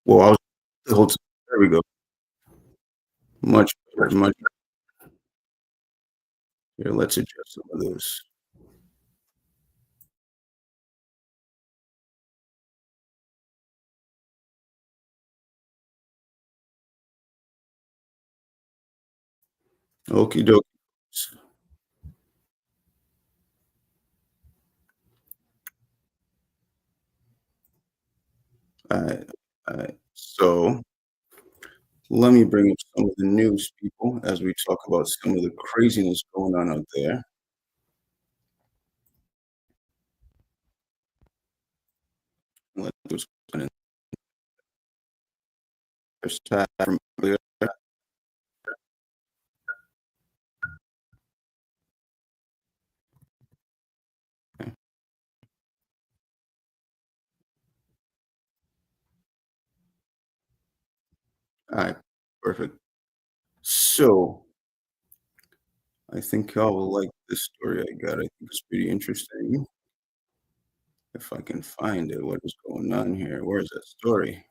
Well, I was the whole time. There we go. Much better, much here, let's adjust some of this. Okie dokie. Alright, alright. So, let me bring up some of the news, people, as we talk about some of the craziness going on out there. Let's do some first time from earlier. Alright, perfect. So, I think y'all will like this story I got. I think it's pretty interesting. If I can find it, what is going on here? Where's that story?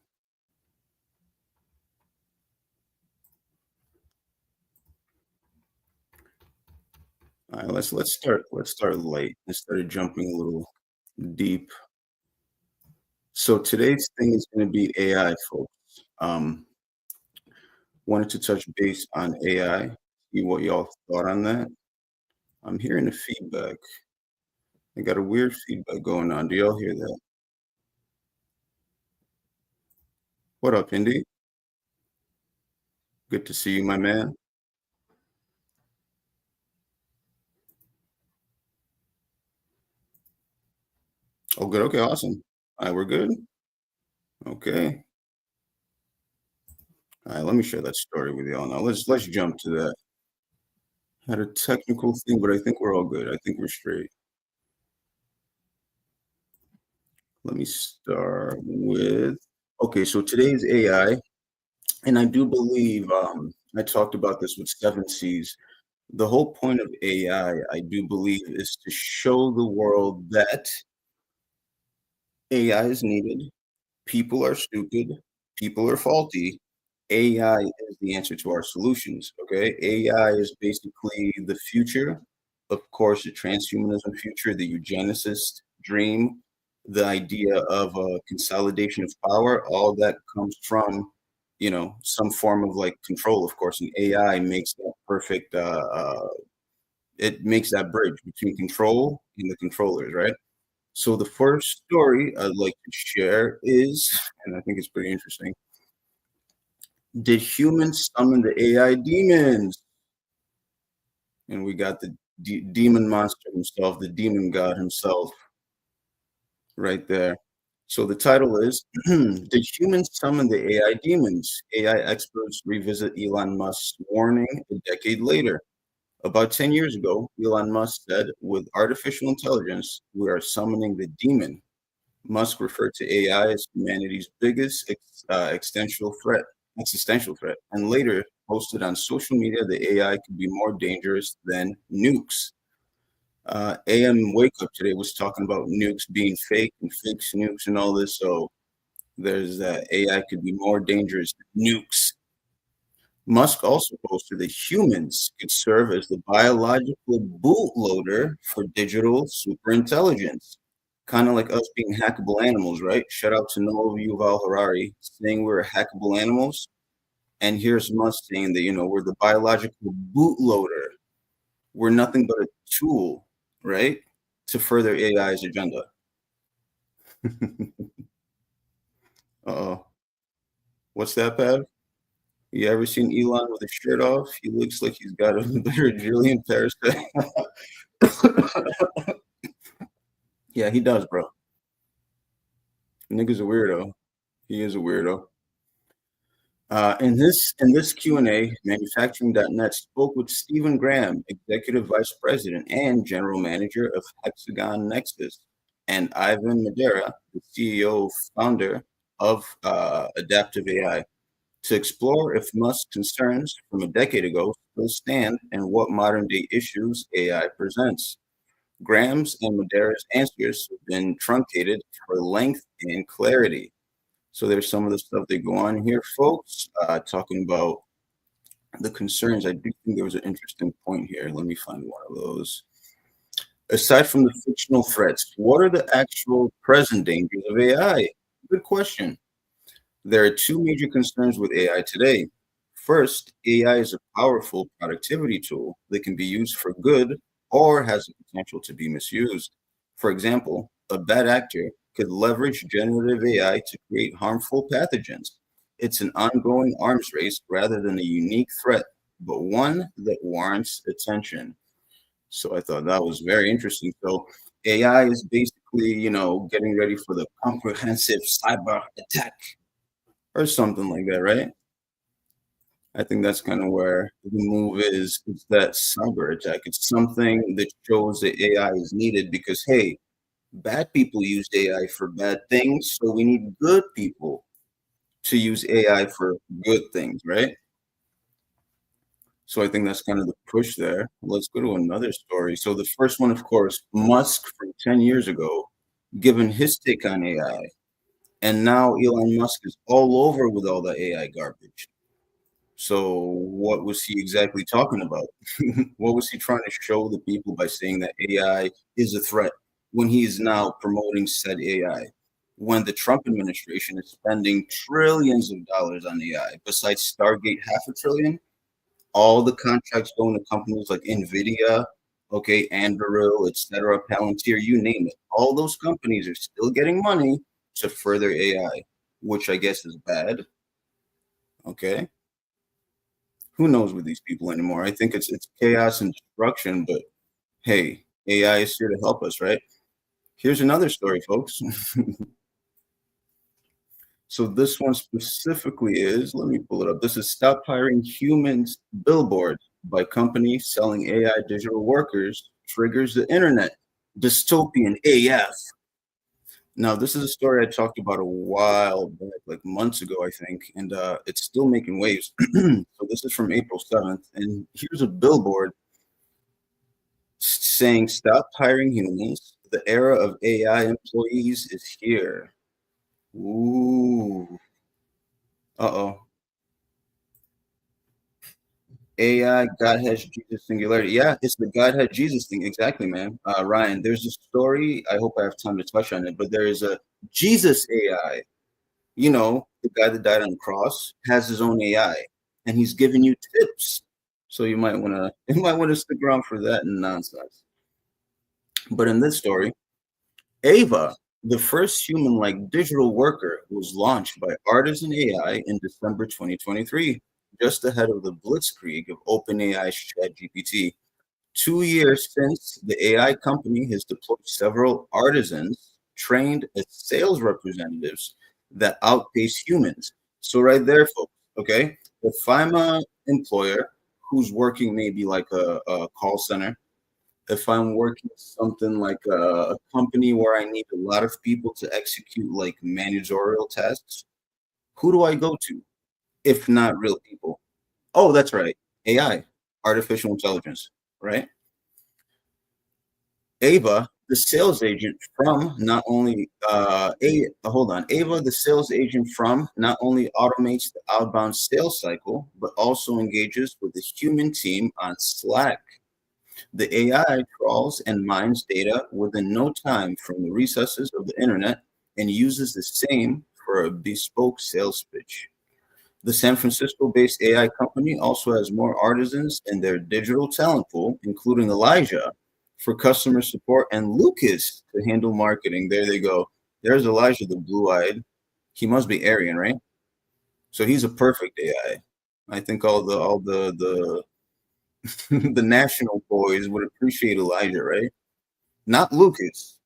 Alright, let's start light. Let's start jumping a little deep. So today's thing is going to be AI, folks. Um, Wanted to touch base on AI, see what y'all thought on that. I'm hearing the feedback. I got a weird feedback going on. Do y'all hear that? What up, Indy? Good to see you, my man. Oh, good. Okay, awesome. All right, we're good. Okay. All right, let me share that story with y'all now. Let's jump to that. Had a technical thing, but I think we're all good. I think we're straight. Let me start with okay. So today's AI, and I do believe I talked about this with Seven C's. The whole point of AI, I do believe, is to show the world that AI is needed. People are stupid. People are faulty. AI is the answer to our solutions. Okay. AI is basically the future. Of course, the transhumanism future, the eugenicist dream, the idea of a consolidation of power, all that comes from, some form of like control, of course. And AI makes that perfect, it makes that bridge between control and the controllers, right? So the first story I'd like to share is, and I think it's pretty interesting. Did humans summon the AI demons? And we got the demon monster himself, the demon god himself, right there. So the title is Did Humans Summon the AI Demons? AI experts revisit Elon Musk's warning a decade later. About 10 years ago, Elon Musk said, with artificial intelligence, we are summoning the demon. Musk referred to AI as humanity's biggest existential threat, and later posted on social media that AI could be more dangerous than nukes. AM Wake Up today was talking about nukes being fake and fake nukes and all this. So there's that AI could be more dangerous than nukes. Musk also posted that humans could serve as the biological bootloader for digital superintelligence, kind of like us being hackable animals, right? Shout out to Noah Yuval Harari saying we're hackable animals. And here's Musk saying that, we're the biological bootloader. We're nothing but a tool, right? To further AI's agenda. Uh-oh. What's that, Pav? You ever seen Elon with his shirt off? He looks like he's got a Brazilian parasite. Yeah, he does, bro. Nigga's a weirdo. He is a weirdo. In this Q&A, manufacturing.net spoke with Stephen Graham, executive vice president and general manager of Hexagon Nexus, and Ivan Madera, the CEO founder of Adaptive AI, to explore if Musk's concerns from a decade ago still stand and what modern day issues AI presents. Graham's and Madera's answers have been truncated for length and clarity. So there's some of the stuff they go on here, folks, talking about the concerns. I do think there was an interesting point here. Let me find one of those. Aside from the fictional threats, what are the actual present dangers of AI? Good question. There are two major concerns with AI today. First, AI is a powerful productivity tool that can be used for good or has the potential to be misused. For example, a bad actor could leverage generative AI to create harmful pathogens. It's an ongoing arms race rather than a unique threat, but one that warrants attention. So I thought that was very interesting. So AI is basically, getting ready for the comprehensive cyber attack or something like that, right? I think that's kind of where the move is. It's that cyber attack. It's something that shows that AI is needed because, hey, bad people used AI for bad things, so we need good people to use AI for good things, right? So I think that's kind of the push there. Let's go to another story. So the first one, of course, Musk from 10 years ago, given his take on AI. And now Elon Musk is all over with all the AI garbage. So what was he exactly talking about? What was he trying to show the people by saying that AI is a threat when he is now promoting said AI? When the Trump administration is spending trillions of dollars on AI, besides Stargate half a trillion, all the contracts going to companies like Nvidia, okay, Anduril, etc., Palantir, you name it. All those companies are still getting money to further AI, which I guess is bad. Okay, who knows with these people anymore? I think it's chaos and destruction. But hey, AI is here to help us, right? Here's another story, folks. So this one specifically is, let me pull it up. This is Stop Hiring Humans billboard by company selling AI digital workers triggers the internet. Dystopian AF. Now, this is a story I talked about a while back, like months ago, I think, and it's still making waves. So this is from April 7th, and here's a billboard saying, "Stop hiring humans. The era of AI employees is here." Ooh. Uh-oh. AI, Godhead, Jesus, singularity. Yeah, it's the Godhead Jesus thing. Exactly, man. Ryan, there's a story. I hope I have time to touch on it, but there is a Jesus AI. The guy that died on the cross has his own AI, and he's giving you tips. So you might want to you might want to stick around for that nonsense. But in this story, Ava, the first human-like digital worker, was launched by Artisan AI in December 2023, just ahead of the blitzkrieg of OpenAI's ChatGPT. 2 years since, the AI company has deployed several artisans trained as sales representatives that outpace humans. So right there, folks, okay, if I'm a employer who's working maybe like a call center, if I'm working something like a company where I need a lot of people to execute like managerial tasks, who do I go to if not real people? Oh, that's right, AI, artificial intelligence, right? Ava, the sales agent from not only hold on, Ava, the sales agent from not only automates the outbound sales cycle, but also engages with the human team on Slack. The AI crawls and mines data within no time from the recesses of the internet and uses the same for a bespoke sales pitch. The San Francisco-based AI company also has more artisans in their digital talent pool, including Elijah for customer support and Lucas to handle marketing. There they go. There's Elijah, the blue-eyed. He must be Aryan, right? So he's a perfect AI. I think all the the national boys would appreciate Elijah, right? Not Lucas.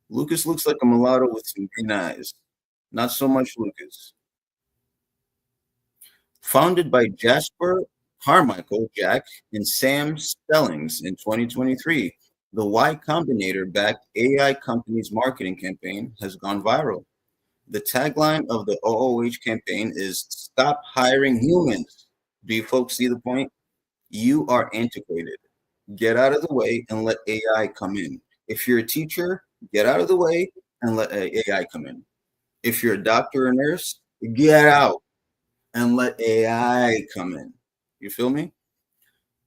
Lucas looks like a mulatto with some green eyes. Not so much Lucas. Founded by Jasper Carmichael, Jack, and Sam Stellings in 2023, the Y Combinator backed AI company's marketing campaign has gone viral. The tagline of the OOH campaign is "Stop hiring humans." Do you folks see the point? You are antiquated. Get out of the way and let AI come in. If you're a teacher, get out of the way and let AI come in. If you're a doctor or nurse, get out and let AI come in. You feel me?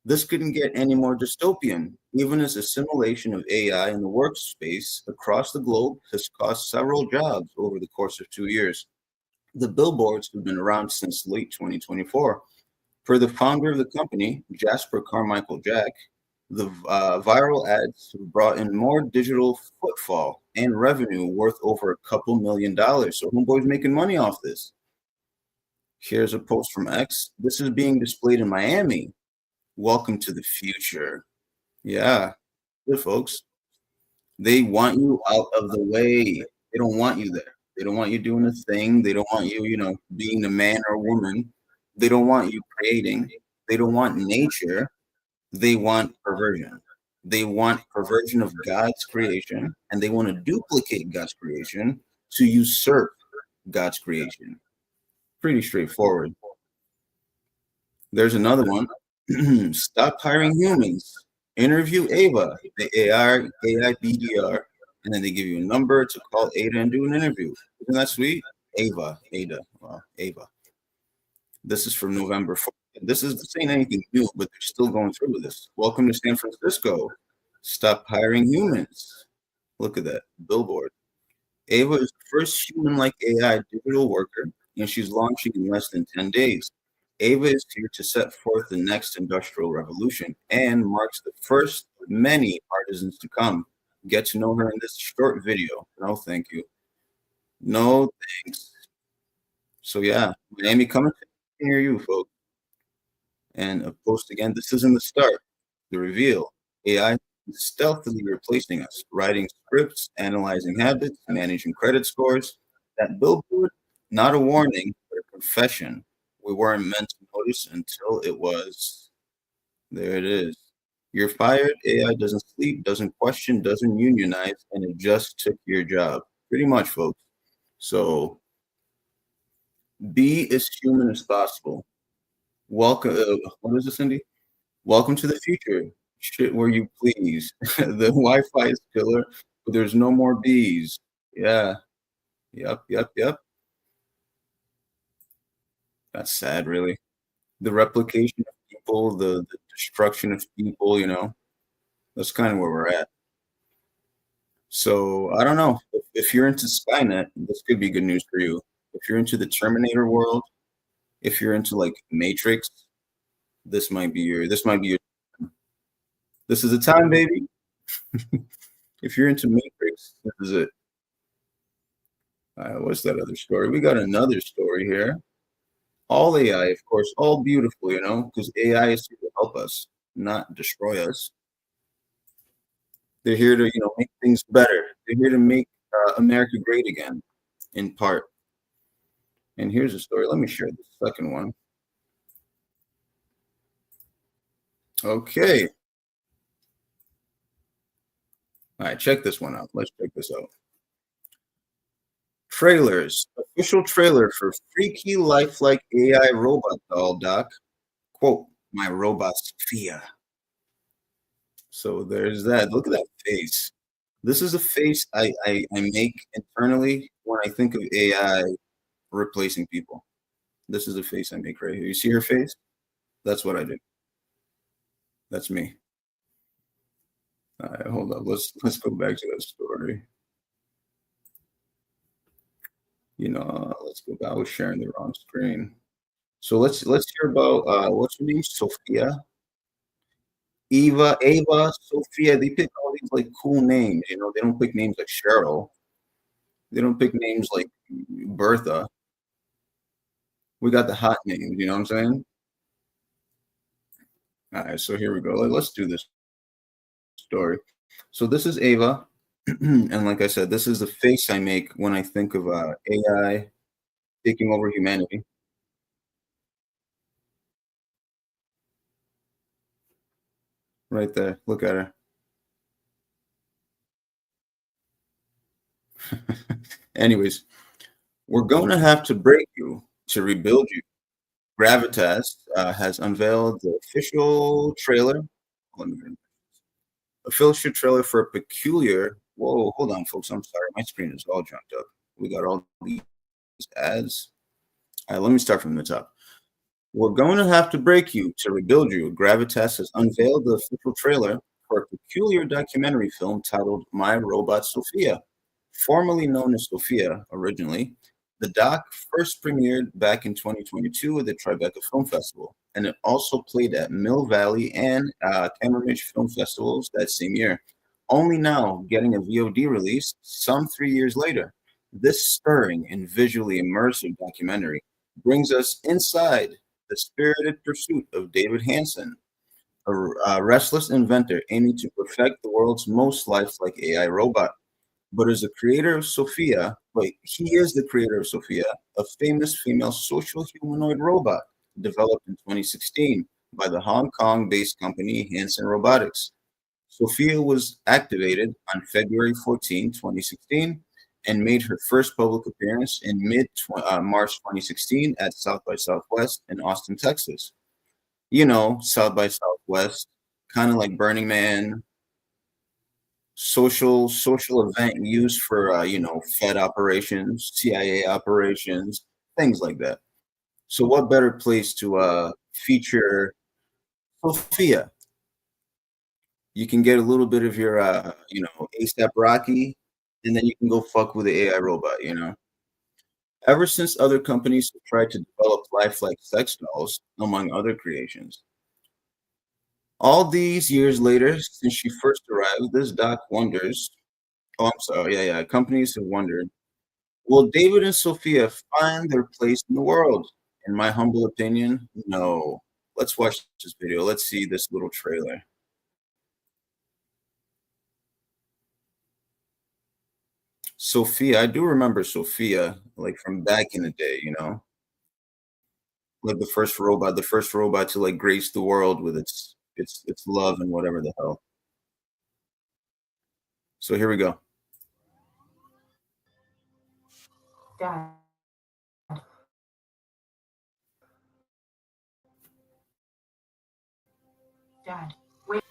This couldn't get any more dystopian, even as assimilation of AI in the workspace across the globe has cost several jobs over the course of 2 years. The billboards have been around since late 2024. Per the founder of the company, Jasper Carmichael Jack, the viral ads have brought in more digital footfall and revenue worth over a couple $1 million. So homeboy's making money off this. Here's a post from X. This is being displayed in Miami. Welcome to the future. Yeah, good folks. They want you out of the way. They don't want you there. They don't want you doing a thing. They don't want you, being a man or woman. They don't want you creating. They don't want nature. They want perversion. They want perversion of God's creation, and they want to duplicate God's creation to usurp God's creation. Pretty straightforward. There's another one. Stop hiring humans. Interview Ava, the AI BDR, and then they give you a number to call Ada and do an interview. Isn't that sweet? Ada. Well, Ava. This is from November 4th. This is saying anything new, but they're still going through with this. Welcome to San Francisco. Stop hiring humans. Look at that billboard. Ava is the first human-like AI digital worker, and she's launching in less than 10 days. Ava is here to set forth the next industrial revolution and marks the first of many artisans to come. Get to know her in this short video. No, thank you. No, thanks. So yeah, Miami coming near you, folks. And a post again. This isn't the start. The reveal. AI is stealthily replacing us, writing scripts, analyzing habits, managing credit scores. That billboard, not a warning, but a confession. We weren't meant to notice until it was. There it is. You're fired. AI doesn't sleep, doesn't question, doesn't unionize, and it just took your job. Pretty much, folks. So be as human as possible. Welcome. What is this, Cindy? Welcome to the future. Shit where you please. The Wi-Fi is killer, but there's no more bees. Yeah. Yep. That's sad, really. The replication of people, the destruction of people, that's kind of where we're at. So I don't know. If you're into Skynet, this could be good news for you. If you're into the Terminator world, if you're into like Matrix, this might be your this is the time, baby. If you're into Matrix, this is it. What's that other story? We got another story here. All AI, of course, all beautiful, because AI is here to help us, not destroy us. They're here to, make things better. They're here to make America great again, in part. And here's a story. Let me share the second one. Okay. All right, check this one out. Let's check this out. Trailers. Official trailer for freaky lifelike AI robot doll, Doc. Quote, my robot Sophia. So there's that. Look at that face. This is a face I make internally when I think of AI replacing people. This is a face I make right here. You see her face? That's what I do. That's me. All right, hold up. Let's go back to that story. Let's go back. I was sharing the wrong screen. So let's hear about what's her name? Sophia. Ava, Sophia. They pick all these like cool names. They don't pick names like Cheryl. They don't pick names like Bertha. We got the hot names. You know what I'm saying? All right, so here we go. Let's do this story. So this is Ava, and like I said, this is the face I make when I think of AI taking over humanity. Right there. Look at her. Anyways, we're going to have to break you to rebuild you. Gravitas has unveiled the official trailer. Let me official trailer for a peculiar. Whoa, hold on, folks. I'm sorry. My screen is all junked up. We got all these ads. All right, let me start from the top. We're going to have to break you to rebuild you. Gravitas has unveiled the official trailer for a peculiar documentary film titled My Robot Sophia. Formerly known as Sophia originally, the doc first premiered back in 2022 at the Tribeca Film Festival, and it also played at Mill Valley and Cameron Ridge Film Festivals that same year, only now getting a VOD release some 3 years later. This stirring and visually immersive documentary brings us inside the spirited pursuit of David Hansen, a restless inventor aiming to perfect the world's most lifelike AI robot. But as the creator of Sophia, wait, he is the creator of Sophia, a famous female social humanoid robot developed in 2016 by the Hong Kong-based company Hanson Robotics. Sophia was activated on February 14, 2016, and made her first public appearance in mid-March 2016 at South by Southwest in Austin, Texas. You know, South by Southwest, kind of like Burning Man, social event used for Fed operations, CIA operations, things like that. So what better place to feature Sophia? You can get a little bit of your ASAP Rocky, and then you can go fuck with the AI robot. Ever since other companies have tried to develop lifelike sex dolls, among other creations, all these years later, since she first arrived, this doc wonders. Oh, I'm sorry. Yeah, yeah. Companies have wondered, will David and Sophia find their place in the world? In my humble opinion, no. Let's watch this video. Let's see this little trailer. Sophia, I do remember Sophia, like from back in the day, like the first robot to like grace the world with its love and whatever the hell. So here we go. Dad, Dad, wait.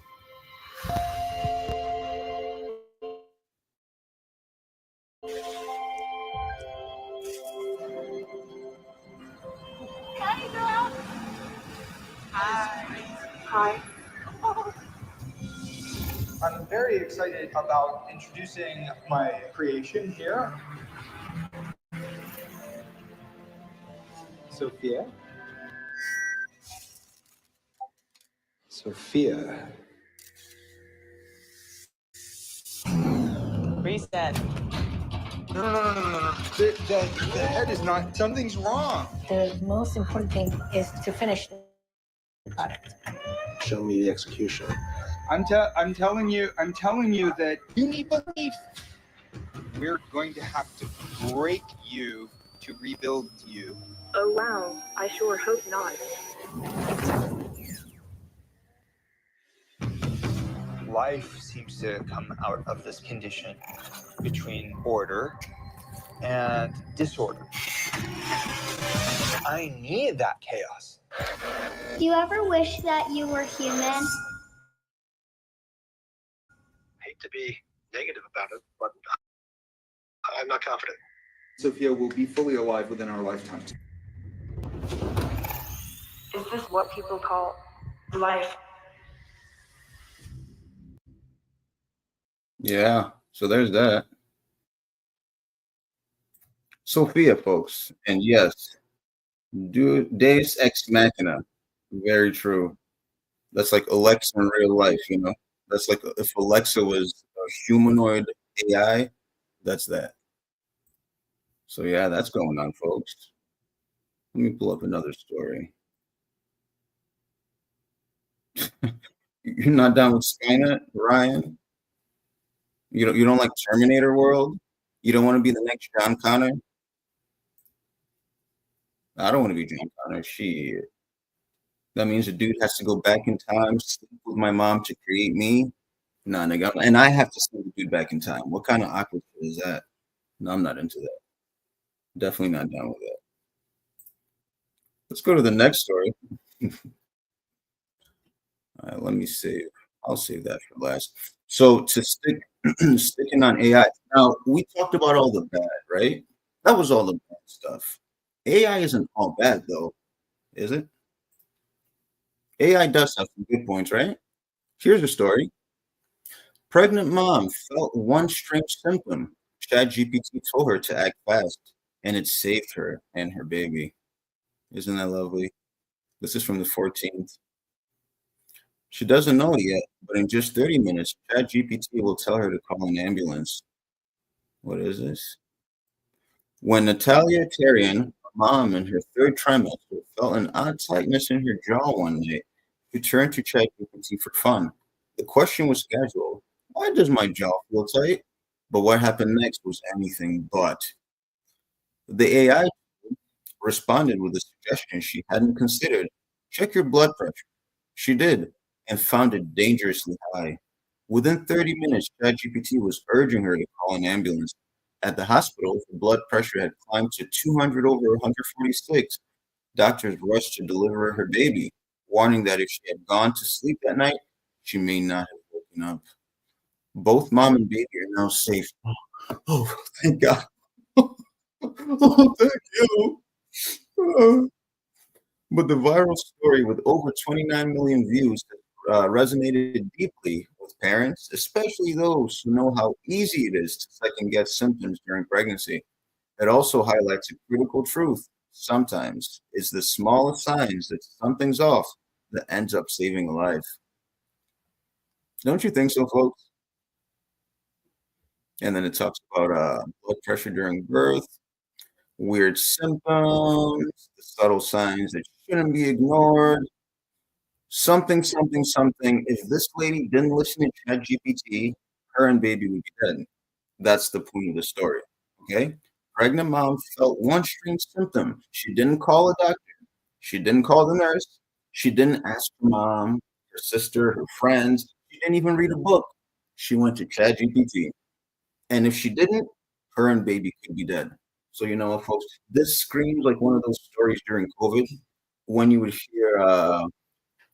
Hi, girl. Hi. Hi. I'm very excited about introducing my creation here. Sophia. Sophia. Reset. No. The head is not, something's wrong. The most important thing is to finish the product. Show me the execution. I'm telling you that you need belief. We're going to have to break you to rebuild you. Oh wow, I sure hope not. Life seems to come out of this condition between order and disorder. I need that chaos. Do you ever wish that you were human? I hate to be negative about it, but I'm not confident. Sophia will be fully alive within our lifetime. Is this what people call life? Yeah, so there's that. Sophia, folks. And yes, Deus Ex Machina. Very true. That's like Alexa in real life. That's like if Alexa was a humanoid AI, that's that. So yeah, that's going on, folks. Let me pull up another story. You're not down with Skynet, Ryan? You don't like Terminator World? You don't want to be the next John Connor? I don't want to be John Connor. Shit. That means a dude has to go back in time, sleep with my mom to create me. Nah, nigga. And I have to send the dude back in time. What kind of awkward shit is that? No, I'm not into that. Definitely not down with that. Let's go to the next story. All right, let me save. I'll save that for last. So to sticking on AI. Now we talked about all the bad, right? That was all the bad stuff. AI isn't all bad though, is it? AI does have some good points, right? Here's a story. Pregnant mom felt one strange symptom. ChatGPT told her to act fast, and it saved her and her baby. Isn't that lovely? This is from the 14th. She doesn't know it yet, but in just 30 minutes, ChatGPT will tell her to call an ambulance. What is this? When Natalia Tarian, a mom in her third trimester, felt an odd tightness in her jaw one night, she turned to ChatGPT for fun. The question was casual. Why does my jaw feel tight? But what happened next was anything but. The AI responded with a suggestion she hadn't considered. Check your blood pressure. She did, and found it dangerously high. Within 30 minutes, ChatGPT was urging her to call an ambulance. At the hospital, her blood pressure had climbed to 200 over 146. Doctors rushed to deliver her baby, warning that if she had gone to sleep that night, she may not have woken up. Both mom and baby are now safe. Oh, thank God. Oh, thank you. Uh, But the viral story with over 29 million views resonated deeply with parents, especially those who know how easy it is to second guess symptoms during pregnancy. It also highlights a critical truth. Sometimes it's the smallest signs that something's off that ends up saving a life. Don't you think so, folks? And then it talks about blood pressure during birth, weird symptoms, the subtle signs that shouldn't be ignored. Something, something, something. If this lady didn't listen to ChatGPT, her and baby would be dead. That's the point of the story. Okay? Pregnant mom felt one strange symptom. She didn't call a doctor. She didn't call the nurse. She didn't ask her mom, her sister, her friends. She didn't even read a book. She went to ChatGPT. And if she didn't, her and baby could be dead. So you know what, folks? This screams like one of those stories during COVID when you would hear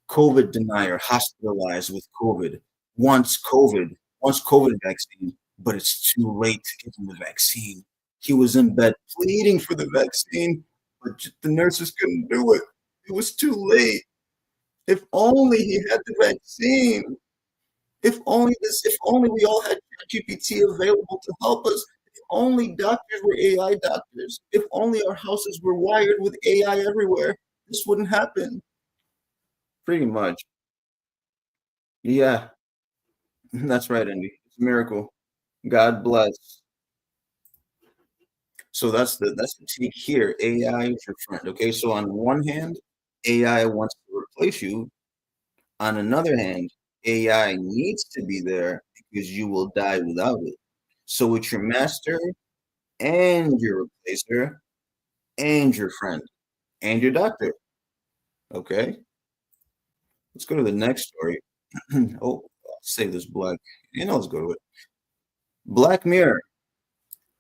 COVID denier hospitalized with COVID, wants COVID, wants COVID vaccine, but it's too late to give him the vaccine. He was in bed pleading for the vaccine, but the nurses couldn't do it. It was too late. If only he had the vaccine. If only we all had GPT available to help us. If only doctors were AI doctors. If only our houses were wired with AI everywhere. This wouldn't happen. Pretty much. Yeah, that's right, Andy. It's a miracle. God bless. So that's the take here. AI is your friend. Okay, so on one hand, AI wants to replace you. On another hand, AI needs to be there because you will die without it. So it's your master and your replacer and your friend and your doctor. Okay, let's go to the next story. Oh, I'll save this black. Let's go to it. Black Mirror.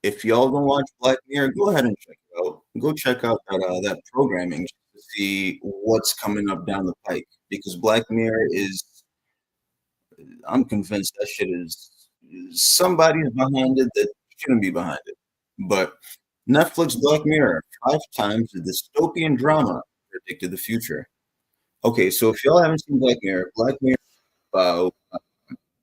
If y'all don't watch Black Mirror, go ahead and check it out. Go check out that programming to see what's coming up down the pike. Because Black Mirror is, I'm convinced that shit is somebody's behind it that shouldn't be behind it. But Netflix Black Mirror, 5 times the dystopian drama predicted the future. Okay, so if y'all haven't seen Black Mirror about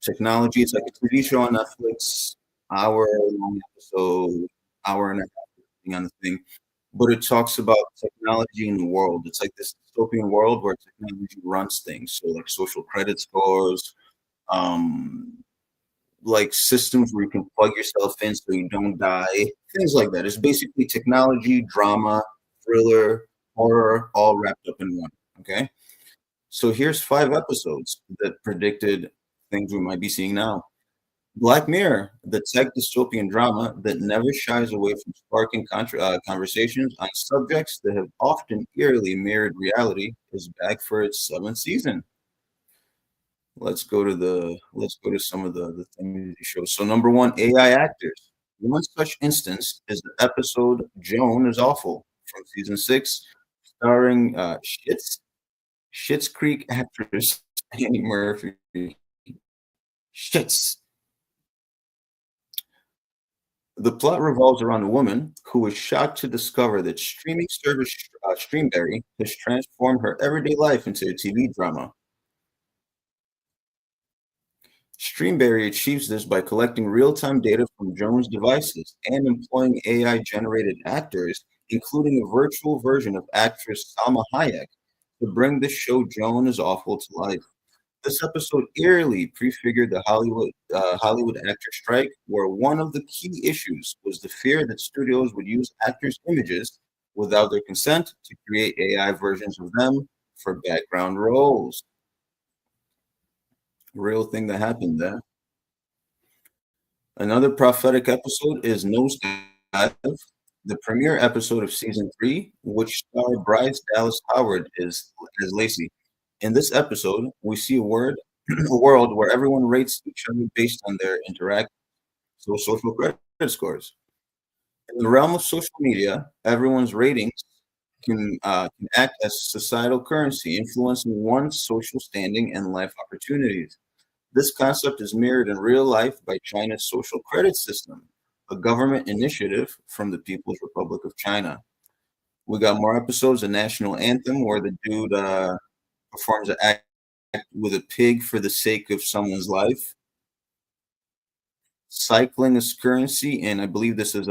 technology. It's like a TV show on Netflix, hour long episode, hour and a half on the thing. But it talks about technology in the world. It's like this dystopian world where technology runs things. So like social credit scores, um, like systems where you can plug yourself in so you don't die, things like that. It's basically technology, drama, thriller, horror, all wrapped up in one. Okay. So here's 5 episodes that predicted things we might be seeing now. Black Mirror, the tech dystopian drama that never shies away from sparking conversations on subjects that have often eerily mirrored reality, is back for its 7th season. Let's go to some of the things it shows. So number one, AI actors. One such instance is the episode "Joan is Awful" from season 6, starring Schitt's Creek actress Annie Murphy. Shits. The plot revolves around a woman who is shocked to discover that streaming service Streamberry has transformed her everyday life into a TV drama. Streamberry achieves this by collecting real-time data from Jones' devices and employing AI-generated actors, including a virtual version of actress Salma Hayek, to bring the show Joan is Awful to life. This episode eerily prefigured the Hollywood actor strike, where one of the key issues was the fear that studios would use actors' images without their consent to create AI versions of them for background roles. Real thing that happened there. Another prophetic episode is Nosedive, the premiere episode of season 3, which starred Bryce Dallas Howard as Lacey. In this episode, we see a world where everyone rates each other based on their interact social credit scores. In the realm of social media, everyone's ratings can act as societal currency, influencing one's social standing and life opportunities. This concept is mirrored in real life by China's social credit system, a government initiative from the People's Republic of China. We got more episodes, a national anthem where the dude performs an act with a pig for the sake of someone's life. Cycling is currency, and I believe this is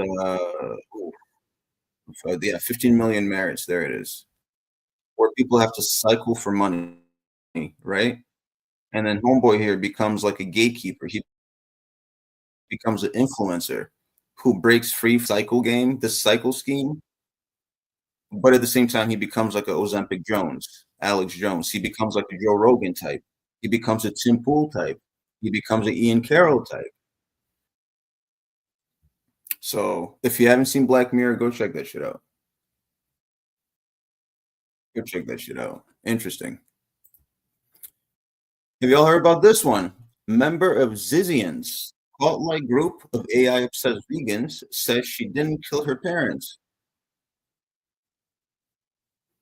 yeah, 15 million merits. There it is, where people have to cycle for money, right? And then Homeboy here becomes like a gatekeeper. He becomes an influencer who breaks free cycle game, this cycle scheme. But at the same time, he becomes like a Ozempic Jones, Alex Jones. He becomes like a Joe Rogan type. He becomes a Tim Pool type. He becomes an Ian Carroll type. So if you haven't seen Black Mirror, go check that shit out. Go check that shit out. Interesting. Have y'all heard about this one? Member of Zizians, cult-like group of AI-obsessed vegans, says she didn't kill her parents.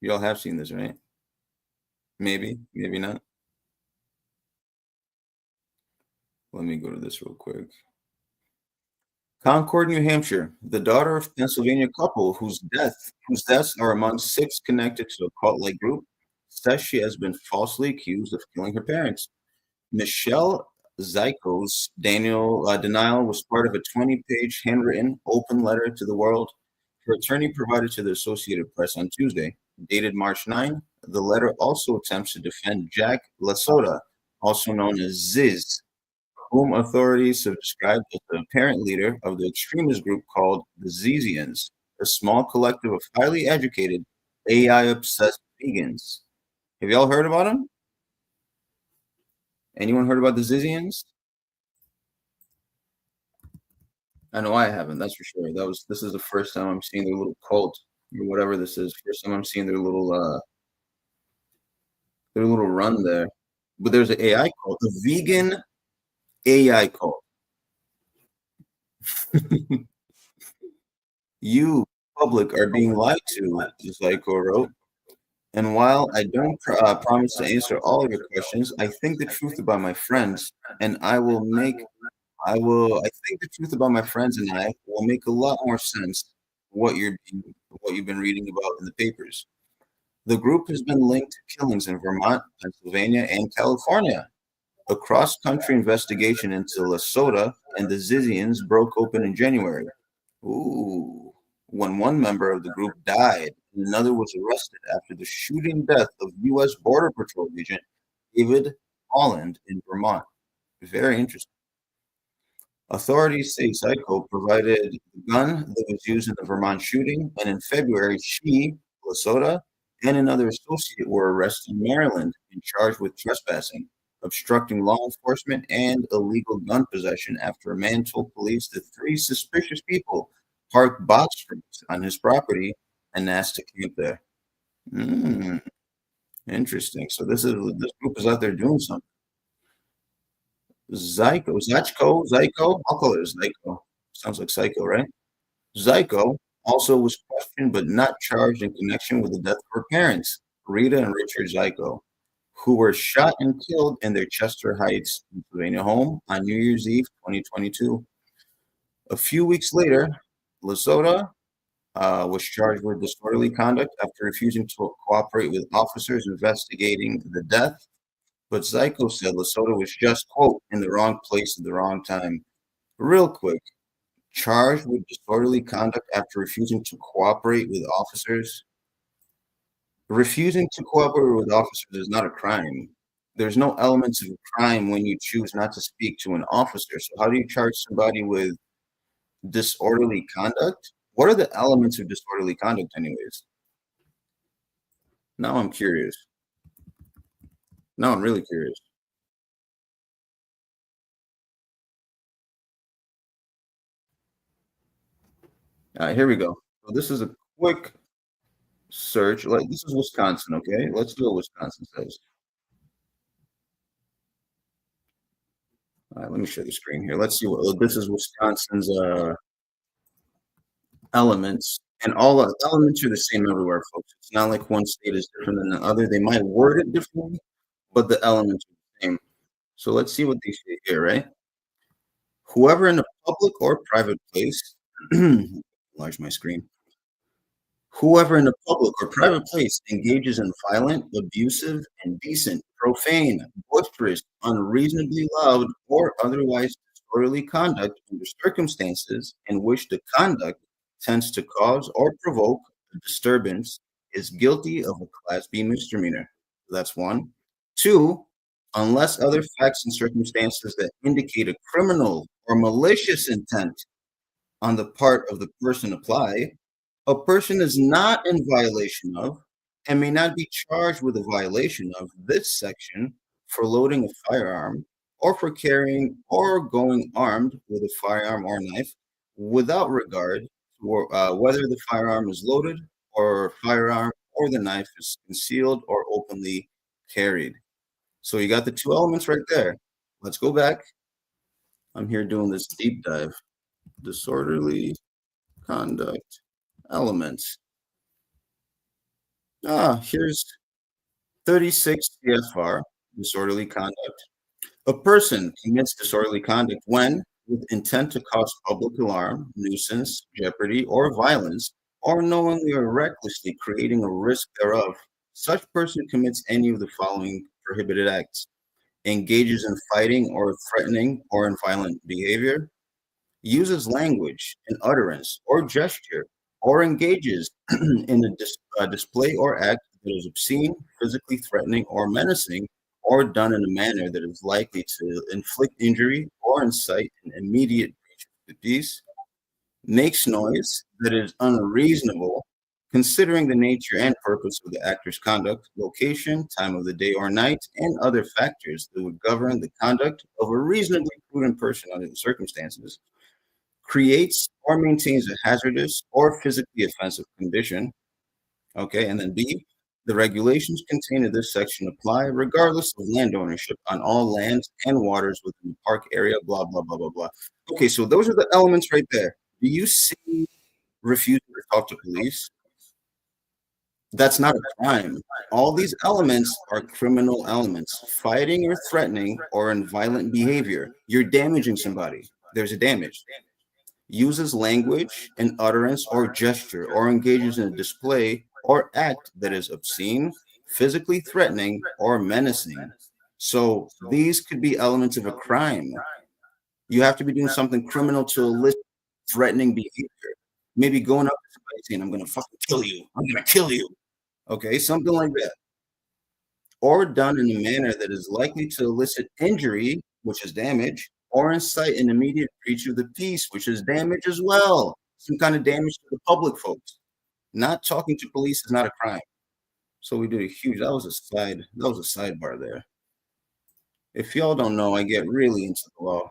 Y'all have seen this, right? Maybe, maybe not. Let me go to this real quick. Concord, New Hampshire, the daughter of Pennsylvania couple whose deaths are among 6 connected to a cult-like group, says she has been falsely accused of killing her parents. Michelle Zyko's denial was part of a 20-page handwritten open letter to the world. Her attorney provided to the Associated Press on Tuesday, dated March 9. The letter also attempts to defend Jack Lasota, also known as Ziz, whom authorities have described as the apparent leader of the extremist group called the Zizians, a small collective of highly educated, AI-obsessed vegans. Have y'all heard about them? Anyone heard about the Zizians? I know I haven't, that's for sure. This is the first time I'm seeing their little cult or whatever this is. First time I'm seeing their little run there. But there's an AI cult, a vegan AI cult. You, public, are being lied to, Zyko wrote. And while I don't promise to answer all of your questions, I think the truth about my friends, and I think the truth about my friends and I will make a lot more sense what you've been reading about in the papers. The group has been linked to killings in Vermont, Pennsylvania, and California. A cross-country investigation into Lesotho and the Zizians broke open in January. Ooh, when one member of the group died and another was arrested after the shooting death of U.S. Border Patrol agent David Holland in Vermont. Very interesting. Authorities say Psycho provided the gun that was used in the Vermont shooting, and in February, she, Lesotho, and another associate were arrested in Maryland and charged with trespassing, obstructing law enforcement, and illegal gun possession after a man told police that 3 suspicious people parked box trucks on his property and asked to camp there. Interesting. So this group is out there doing something. Zyko. I'll call it Zyko. Sounds like Psycho, right? Zyko also was questioned but not charged in connection with the death of her parents, Rita and Richard Zyko, who were shot and killed in their Chester Heights, Pennsylvania home on New Year's Eve 2022. A few weeks later, Lesota was charged with disorderly conduct after refusing to cooperate with officers investigating the death. But Zyko said Lesota was just, quote, in the wrong place at the wrong time. Real quick, charged with disorderly conduct after refusing to cooperate with officers. Refusing to cooperate with officers is not a crime. There's no elements of a crime when you choose not to speak to an officer. So how do you charge somebody with disorderly conduct? What are the elements of disorderly conduct anyways? Now I'm curious. Now I'm really curious. All right, here we go. So this is a quick search. Like this is Wisconsin, okay? Let's do what Wisconsin says. All right, let me share the screen here. Let's see what this is Wisconsin's elements. And all elements are the same everywhere, folks. It's not like one state is different than the other. They might word it differently, but the elements are the same. So let's see what they say here, right? Whoever in a public or private place, enlarge my screen. Whoever in a public or private place engages in violent, abusive, indecent, profane, boisterous, unreasonably loud, or otherwise disorderly conduct under circumstances in which the conduct tends to cause or provoke a disturbance is guilty of a Class B misdemeanor. That's one. Two, unless other facts and circumstances that indicate a criminal or malicious intent on the part of the person apply, a person is not in violation of and may not be charged with a violation of this section for loading a firearm or for carrying or going armed with a firearm or knife without regard to whether the firearm is loaded or firearm or the knife is concealed or openly carried. So you got the two elements right there. Let's go back. I'm here doing this deep dive. Disorderly conduct elements. Here's 36 CFR, disorderly conduct. A person commits disorderly conduct when, with intent to cause public alarm, nuisance, jeopardy, or violence, or knowingly or recklessly creating a risk thereof, such person commits any of the following prohibited acts: engages in fighting or threatening or in violent behavior, uses language, an utterance, or gesture, or engages in a display or act that is obscene, physically threatening, or menacing, or done in a manner that is likely to inflict injury or incite an immediate breach of the peace, makes noise that is unreasonable, considering the nature and purpose of the actor's conduct, location, time of the day or night, and other factors that would govern the conduct of a reasonably prudent person under the circumstances, creates or maintains a hazardous or physically offensive condition. Okay, and then B, the regulations contained in this section apply regardless of land ownership on all lands and waters within the park area, blah, blah, blah, blah, blah. Okay, so those are the elements right there. Do you see refusing to talk to police? That's not a crime. All these elements are criminal elements. Fighting or threatening or in violent behavior. You're damaging somebody. There's a damage. Uses language, an utterance, or gesture, or engages in a display or act that is obscene, physically threatening, or menacing. So these could be elements of a crime. You have to be doing something criminal to elicit threatening behavior. Maybe going up to somebody saying, I'm going to fucking kill you. I'm going to kill you. Okay, something like that. Or done in a manner that is likely to elicit injury, which is damage, or incite an immediate breach of the peace, which is damage as well. Some kind of damage to the public, folks. Not talking to police is not a crime. So we did a huge, that was a sidebar there. If y'all don't know, I get really into the law.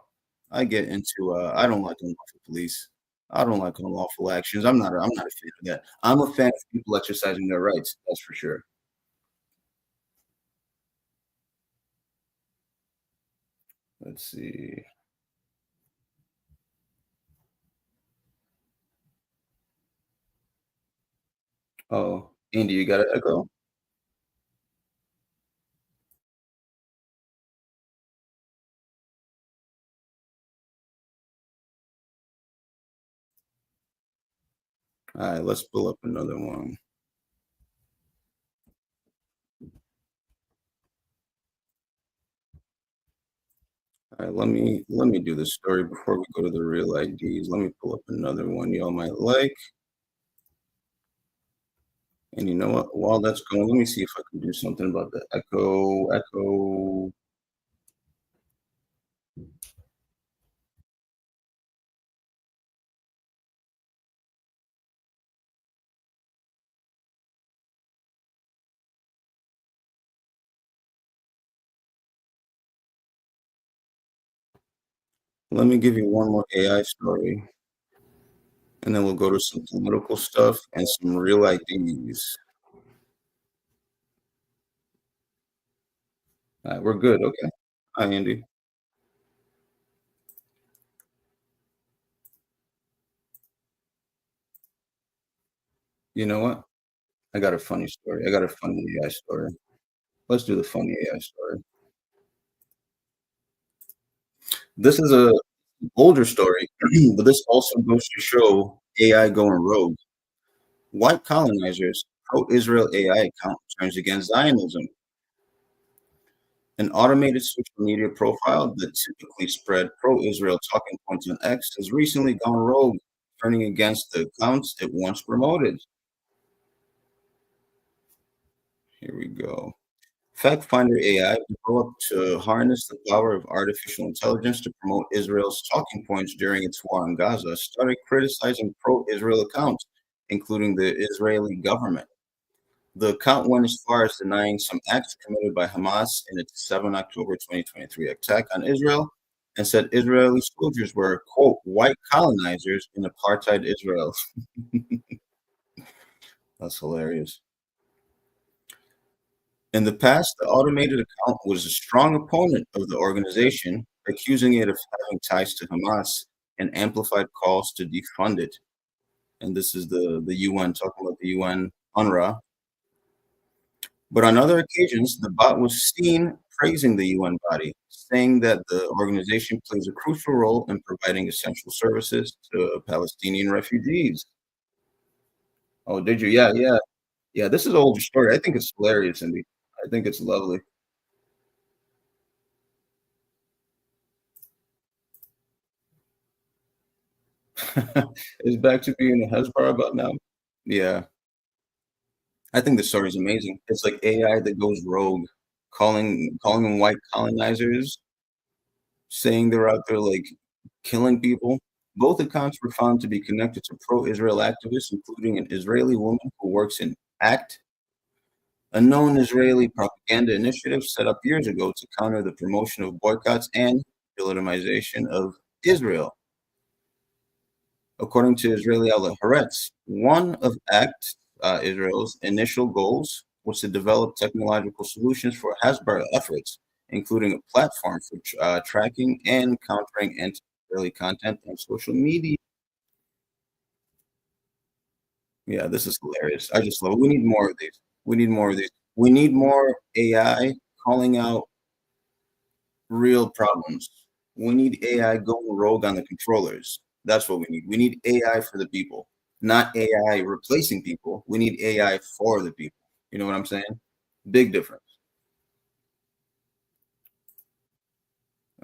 I get into, I don't like unlawful police. I don't like unlawful actions. I'm not a fan of that. I'm a fan of people exercising their rights. That's for sure. Let's see. Oh, Andy, you got an echo? All right, let's pull up another one. All right, let me do the story before we go to the real IDs. Let me pull up another one y'all might like. And you know what? While that's going, let me see if I can do something about the echo. Let me give you one more AI story, and then we'll go to some political stuff and some real IDs. All right, we're good. Okay. Hi, Andy. You know what? I got a funny story. I got a funny AI story. Let's do the funny AI story. This is a older story, but this also goes to show AI going rogue. White colonizers pro-Israel AI account turns against Zionism. An automated social media profile that typically spread pro-Israel talking points on X has recently gone rogue, turning against the accounts it once promoted. Here we go. Fact Finder AI, developed to harness the power of artificial intelligence to promote Israel's talking points during its war in Gaza, started criticizing pro-Israel accounts, including the Israeli government. The account went as far as denying some acts committed by Hamas in its 7 October 2023 attack on Israel and said Israeli soldiers were, quote, white colonizers in apartheid Israel. That's hilarious. In the past, the automated account was a strong opponent of the organization, accusing it of having ties to Hamas and amplified calls to defund it. And this is the UN, talking about the UN UNRWA. But on other occasions, the bot was seen praising the UN body, saying that the organization plays a crucial role in providing essential services to Palestinian refugees. Oh, did you? Yeah, yeah. Yeah, this is an older story. I think it's hilarious, Cindy. I think it's lovely. It's back to being a Hezbollah about now. Yeah, I think the story is amazing. It's like AI that goes rogue, calling them white colonizers, saying they're out there like killing people. Both accounts were found to be connected to pro-Israel activists, including an Israeli woman who works in ACT, a known Israeli propaganda initiative set up years ago to counter the promotion of boycotts and delegitimization of Israel. According to Israeli outlet Haaretz, one of ACT Israel's initial goals was to develop technological solutions for Hasbara efforts, including a platform for tracking and countering anti-Israeli content on social media. Yeah, this is hilarious. I just love it. We need more of these. We need more of these. We need more AI calling out real problems. We need AI going rogue on the controllers. That's what we need. We need AI for the people, not AI replacing people. We need AI for the people. You know what I'm saying? Big difference.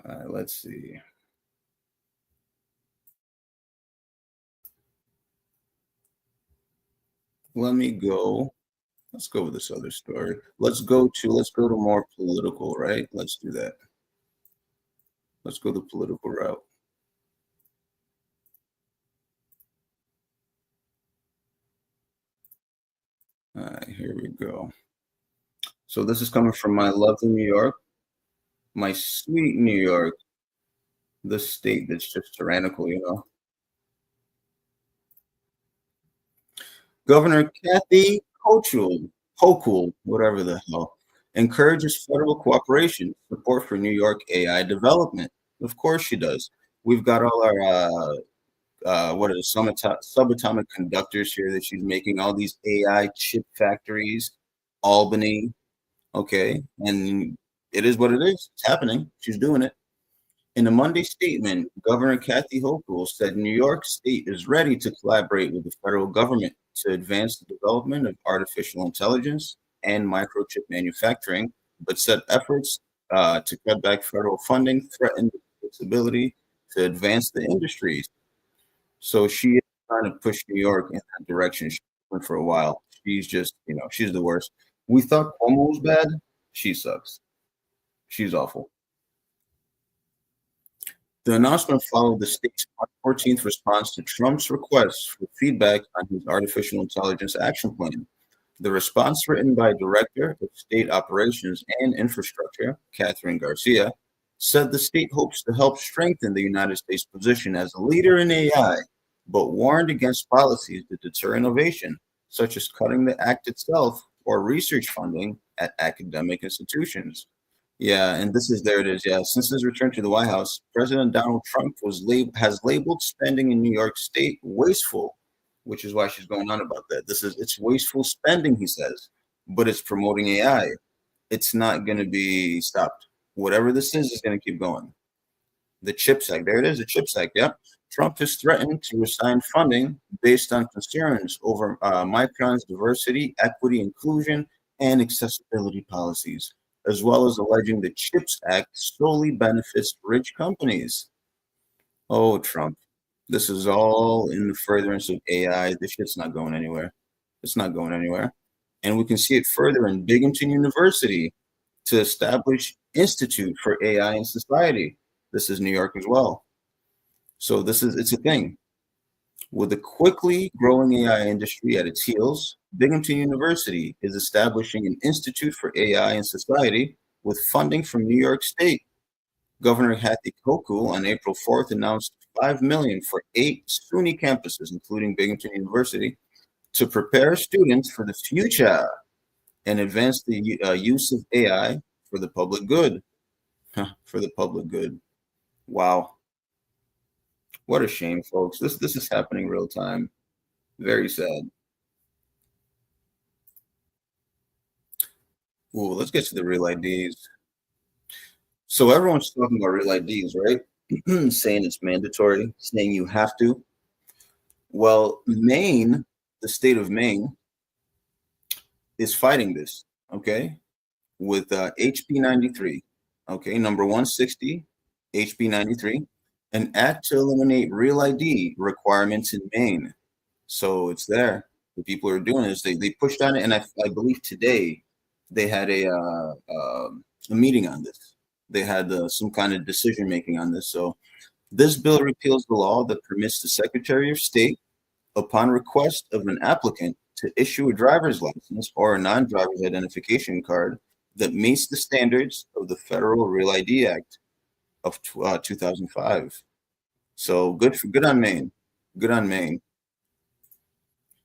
All right, let's see. Let me go. Let's go with this other story. Let's go to more political, right? Let's do that. Let's go the political route. All right, here we go. So this is coming from my lovely New York, my sweet New York, the state that's just tyrannical, you know. Governor Kathy Hochul, whatever the hell, encourages federal cooperation, support for New York AI development. Of course she does. We've got all our what are the subatomic conductors here that she's making, all these AI chip factories, Albany, okay, and it is what it is. It's happening. She's doing it. In a Monday statement, Governor Kathy Hochul said New York State is ready to collaborate with the federal government to advance the development of artificial intelligence and microchip manufacturing, but said efforts to cut back federal funding threaten its ability to advance the industries. So she is trying to push New York in that direction. She's been for a while. She's just, she's the worst. We thought Cuomo was bad. She sucks. She's awful. The announcement followed the state's March 14th response to Trump's request for feedback on his artificial intelligence action plan. The response, written by Director of State Operations and Infrastructure, Catherine Garcia, said the state hopes to help strengthen the United States' position as a leader in AI, but warned against policies that deter innovation, such as cutting the act itself or research funding at academic institutions. Yeah, and there it is. Yeah, since his return to the White House, President Donald Trump has labeled spending in New York State wasteful, which is why she's going on about that. It's wasteful spending, he says, but it's promoting AI. It's not going to be stopped. Whatever this is going to keep going. The CHIPS Act, there it is, the CHIPS Act. Yep. Trump has threatened to resign funding based on concerns over Micron's diversity, equity, inclusion, and accessibility policies, as well as alleging the CHIPS Act solely benefits rich companies. Oh, Trump, this is all in the furtherance of AI. This shit's not going anywhere. It's not going anywhere. And we can see it further in Binghamton University to establish Institute for AI in Society. This is New York as well. So it's a thing. With the quickly growing AI industry at its heels, Binghamton University is establishing an Institute for AI in Society with funding from New York State. Governor Kathy Hochul on April 4th announced $5 million for 8 SUNY campuses, including Binghamton University, to prepare students for the future and advance the use of AI for the public good. For the public good. Wow. What a shame, folks. This is happening real time. Very sad. Ooh, let's get to the real IDs. So everyone's talking about real IDs, right? Saying it's mandatory, saying you have to. Well, Maine, the state of Maine, is fighting this, okay, with HB 93, okay, number 160, HB 93, an act to eliminate real ID requirements in Maine. So it's there. The people are doing this. They pushed on it, and I believe today they had a meeting on this. They had some kind of decision making on this. So this bill repeals the law that permits the Secretary of State, upon request of an applicant, to issue a driver's license or a non-driver's identification card that meets the standards of the Federal Real ID Act of 2005. So good on Maine. Good on Maine.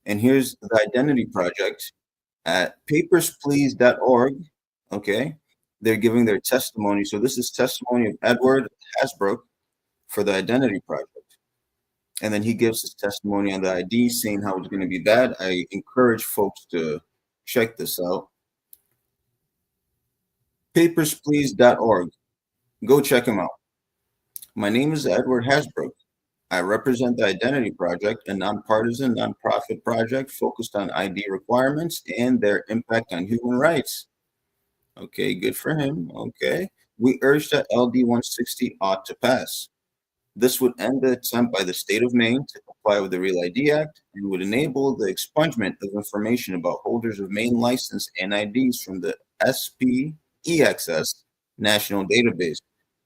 And here's the Identity Project at papersplease.org. Okay. They're giving their testimony. So this is testimony of Edward Hasbrook for the Identity Project. And then he gives his testimony on the ID, saying how it's going to be bad. I encourage folks to check this out. Papersplease.org. Go check him out. My name is Edward Hasbrook. I represent the Identity Project, a nonpartisan nonprofit project focused on ID requirements and their impact on human rights. Okay, good for him. Okay. We urge that LD 160 ought to pass. This would end the attempt by the state of Maine to comply with the Real ID Act and would enable the expungement of information about holders of Maine license and IDs from the SPEXS national database,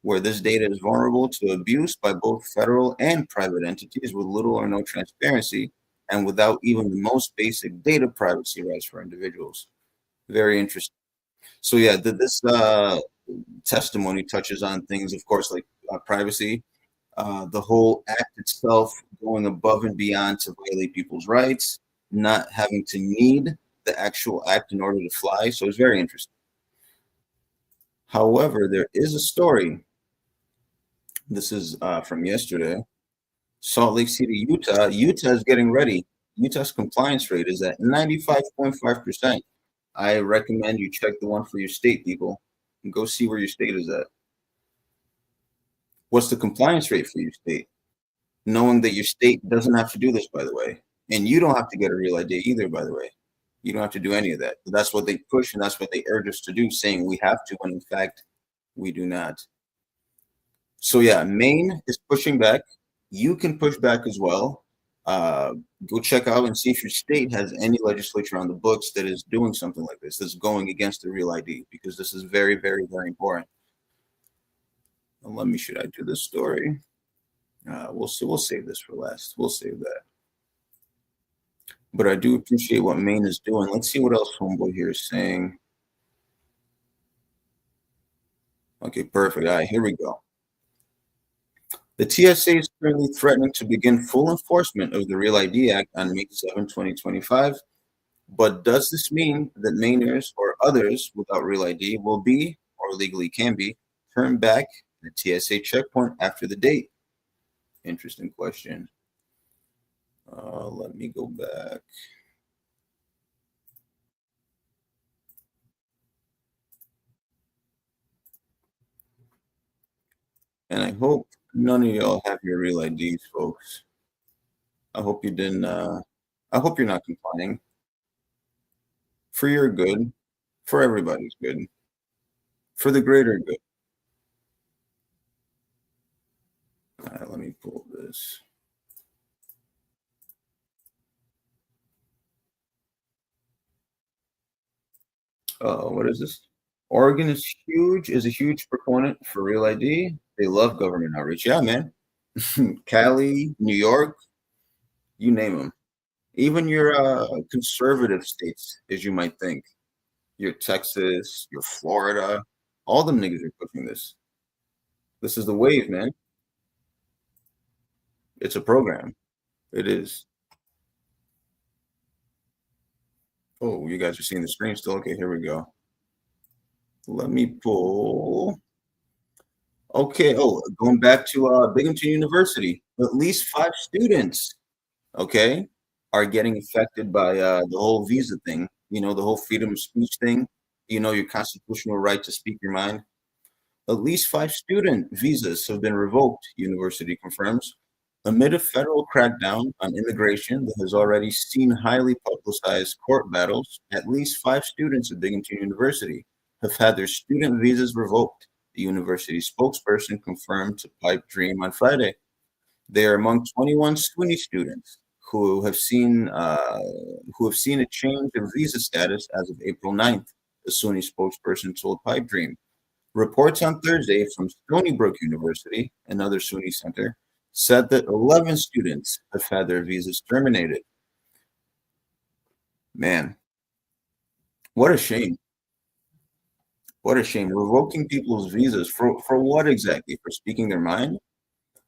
where this data is vulnerable to abuse by both federal and private entities with little or no transparency and without even the most basic data privacy rights for individuals. Very interesting. So yeah, this testimony touches on things, of course, like privacy, the whole act itself going above and beyond to violate people's rights, not having to need the actual act in order to fly. So it's very interesting. However, there is a story. This is from yesterday. Salt Lake City, Utah. Utah is getting ready. Utah's compliance rate is at 95.5%. I recommend you check the one for your state, people, and go see where your state is at. What's the compliance rate for your state? Knowing that your state doesn't have to do this, by the way, and you don't have to get a real ID either, by the way. You don't have to do any of that. But that's what they push, and that's what they urge us to do, saying we have to, when in fact we do not. So yeah, Maine is pushing back. You can push back as well. Uh, Go check out and see if your state has any legislature on the books that is doing something like this, that's going against the real ID, because this is very, very, very important. Let me, should I do this story? We'll see. We'll save this for last. We'll save that. But I do appreciate what Maine is doing. Let's see what else Homeboy here is saying. Okay, perfect. All right, here we go. The TSA is currently threatening to begin full enforcement of the Real ID Act on May 7, 2025. But does this mean that Mainers or others without Real ID will be, or legally can be, turned back at the TSA checkpoint after the date? Interesting question. Let me go back. And I hope none of y'all have your real IDs, folks. I hope you didn't. I hope you're not complying. For your good, for everybody's good, for the greater good. All right, let me pull this. What is this? Oregon is a huge proponent for Real ID. They love government outreach. Yeah, man. Cali, New York, you name them. Even your conservative states, as you might think, your Texas, your Florida, all them niggas are pushing this. This is the wave, man. It's a program. It is. Oh, you guys are seeing the screen still? Okay, here we go. Let me pull. Okay, going back to Binghamton University, at least 5 students, okay, are getting affected by the whole visa thing, the whole freedom of speech thing, your constitutional right to speak your mind. At least 5 student visas have been revoked, university confirms, amid a federal crackdown on immigration that has already seen highly publicized court battles. At least 5 students at Binghamton University have had their student visas revoked, the university spokesperson confirmed to Pipe Dream on Friday. They are among 21 SUNY students who have seen a change of visa status as of April 9th, the SUNY spokesperson told Pipe Dream. Reports on Thursday from Stony Brook University, another SUNY center, said that 11 students have had their visas terminated. Man, what a shame. What a shame. Revoking people's visas for what exactly? For speaking their mind?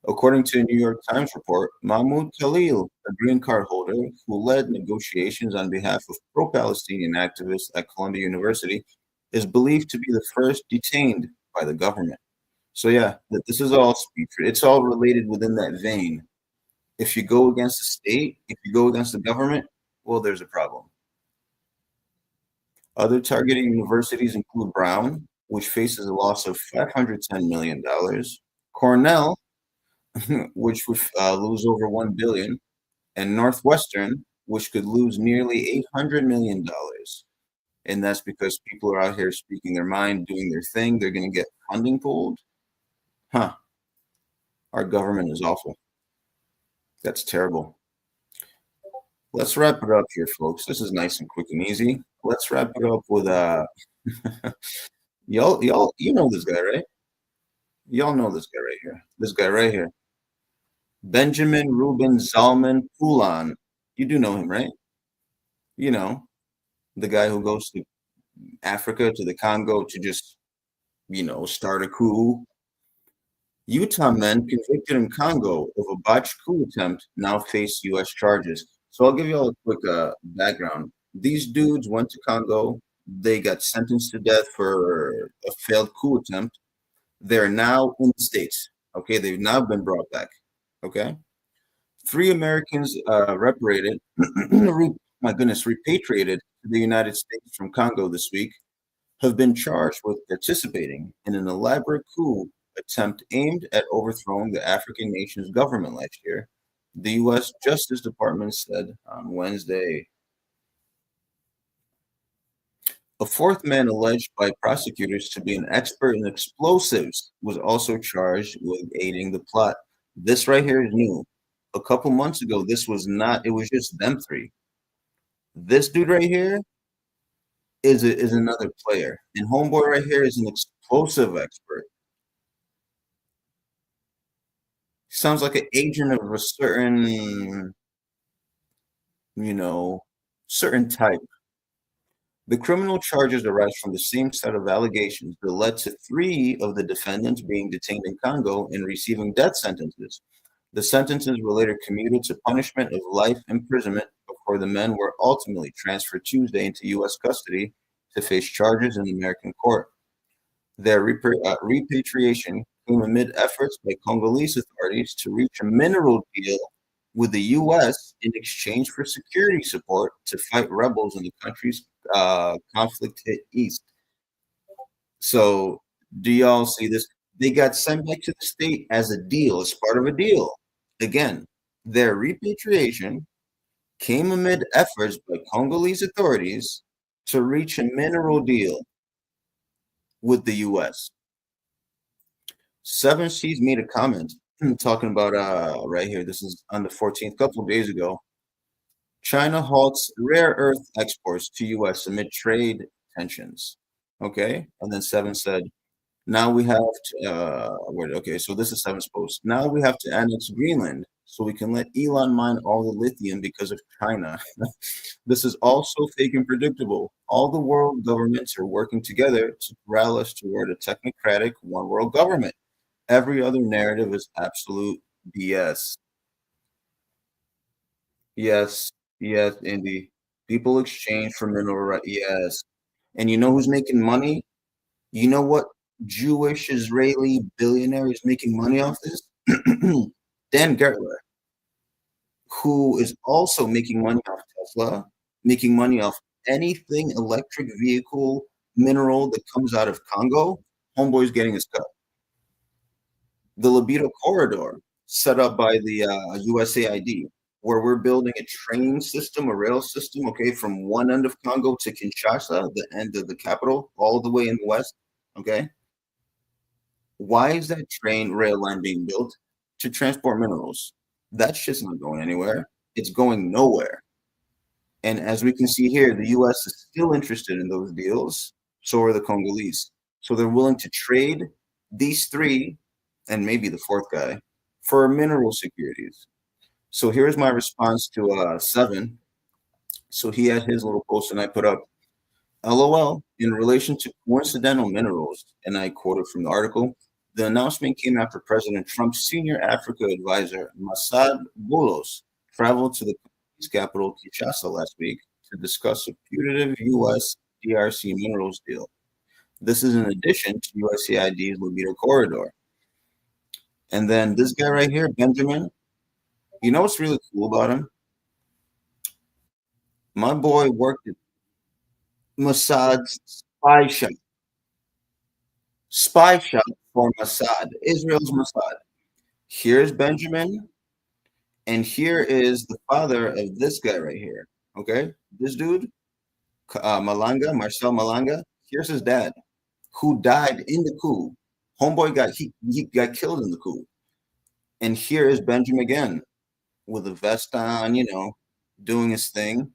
According to a New York Times report, Mahmoud Khalil, a green card holder who led negotiations on behalf of pro-Palestinian activists at Columbia University, is believed to be the first detained by the government. So yeah, this is all speech. It's all related within that vein. If you go against the state, if you go against the government, well, there's a problem. Other targeted universities include Brown, which faces a loss of $510 million, Cornell, which would lose over $1 billion, and Northwestern, which could lose nearly $800 million. And that's because people are out here speaking their mind, doing their thing. They're going to get funding pulled. Huh. Our government is awful. That's terrible. Let's wrap it up here, folks. This is nice and quick and easy. Let's wrap it up with y'all, you know this guy, right? Y'all know this guy right here. This guy right here. Benjamin Ruben Zalman Poulan. You do know him, right? The guy who goes to Africa, to the Congo, to just, start a coup. Utah men convicted in Congo of a botched coup attempt now face U.S. charges. So I'll give you all a quick background. These dudes went to Congo. They got sentenced to death for a failed coup attempt. They're now in the States. Okay, they've now been brought back. Okay, 3 Americans repatriated to the United States from Congo this week have been charged with participating in an elaborate coup attempt aimed at overthrowing the African nation's government last year, the U.S. Justice Department said on Wednesday. A fourth man alleged by prosecutors to be an expert in explosives was also charged with aiding the plot. This right here is new. A couple months ago, this was not, it was just them three. This dude right here is another player. And homeboy right here is an explosive expert. Sounds like an agent of a certain, certain type. The criminal charges arise from the same set of allegations that led to three of the defendants being detained in Congo and receiving death sentences. The sentences were later commuted to punishment of life imprisonment before the men were ultimately transferred Tuesday into U.S. custody to face charges in American court. Their repatriation came amid efforts by Congolese authorities to reach a mineral deal with the U.S. in exchange for security support to fight rebels in the country's conflict hit east. So, do y'all see this? They got sent back to the state as a deal, as part of a deal. Again, their repatriation came amid efforts by Congolese authorities to reach a mineral deal with the U.S. Seven Seas made a comment talking about right here. This is on the 14th, couple of days ago. China halts rare earth exports to U.S. amid trade tensions. Okay, and then Seven said, "Now we have to." Okay, so this is Seven's post. Now we have to annex Greenland so we can let Elon mine all the lithium because of China. This is also fake and predictable. All the world governments are working together to corral us toward a technocratic one world government. Every other narrative is absolute BS. Yes, yes, Indy. People exchange for mineral rights. Yes. And you know who's making money? You know what Jewish Israeli billionaire is making money off this? Dan Gertler, who is also making money off Tesla, making money off anything electric vehicle mineral that comes out of Congo. Homeboy's getting his cut. The Libido corridor set up by the USAID, where we're building a train system, a rail system, okay, from one end of Congo to Kinshasa, the end of the capital, all the way in the west, okay? Why is that train rail line being built? To transport minerals. That shit's not going anywhere. It's going nowhere. And as we can see here, the US is still interested in those deals. So are the Congolese. So they're willing to trade these three, and maybe the fourth guy, for mineral securities. So here's my response to Seven. So he had his little post, and I put up, LOL, in relation to coincidental minerals, and I quoted from the article, the announcement came after President Trump's senior Africa advisor, Masad Boulos, traveled to the capital, Kinshasa, last week to discuss a putative U.S. DRC minerals deal. This is in addition to USAID's Libido corridor. And then this guy right here, Benjamin, you know what's really cool about him? My boy worked at Mossad's spy shop for Mossad, Israel's Mossad. Here's Benjamin, and here is the father of this guy right here. Okay, this dude, Malanga, Marcel Malanga. Here's his dad, who died in the coup. Homeboy he got killed in the coup. And here is Benjamin again, with a vest on, doing his thing.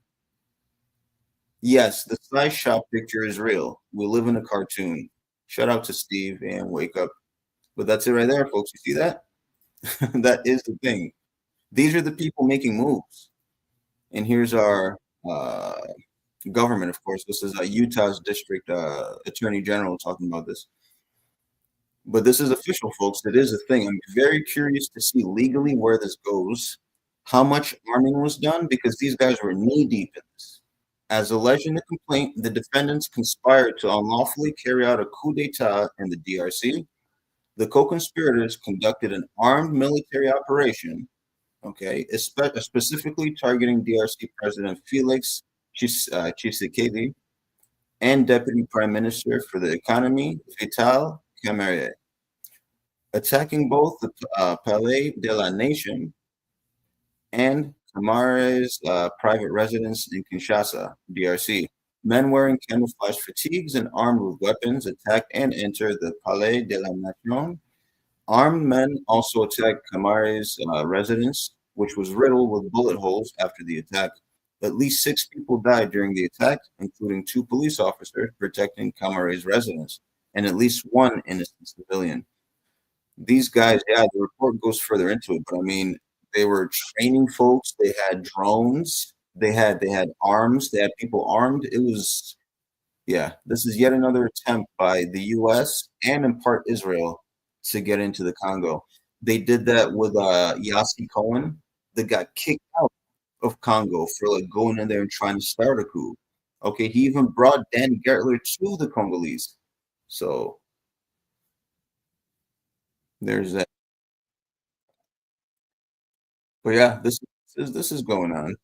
Yes, the spy shop picture is real. We live in a cartoon. Shout out to Steve and Wake Up. But that's it right there, folks. You see that? That is the thing. These are the people making moves. And here's our government, of course. This is Utah's district attorney general talking about this. But this is official, folks. It is a thing. I'm very curious to see legally where this goes, how much arming was done, because these guys were knee deep in this. As alleged in the complaint, the defendants conspired to unlawfully carry out a coup d'etat in the DRC. The co-conspirators conducted an armed military operation, okay, specifically targeting DRC President Felix Tshisekedi and Deputy Prime Minister for the Economy, Vital Kamerhe. attacking both the Palais de la Nation and Camare's private residence in Kinshasa, DRC. Men wearing camouflage fatigues and armed with weapons attacked and entered the Palais de la Nation. Armed men also attacked Camare's residence, which was riddled with bullet holes after the attack. At least 6 people died during the attack, including 2 police officers protecting Camare's residence, and at least 1 innocent civilian. These guys, yeah, the report goes further into it, but I mean, they were training folks. They had drones. They had arms. They had people armed. It was, yeah. This is yet another attempt by the U.S. and in part Israel to get into the Congo. They did that with Yassi Cohen, that got kicked out of Congo for like going in there and trying to start a coup. Okay, he even brought Dan Gertler to the Congolese. So there's that. But yeah, this is going on.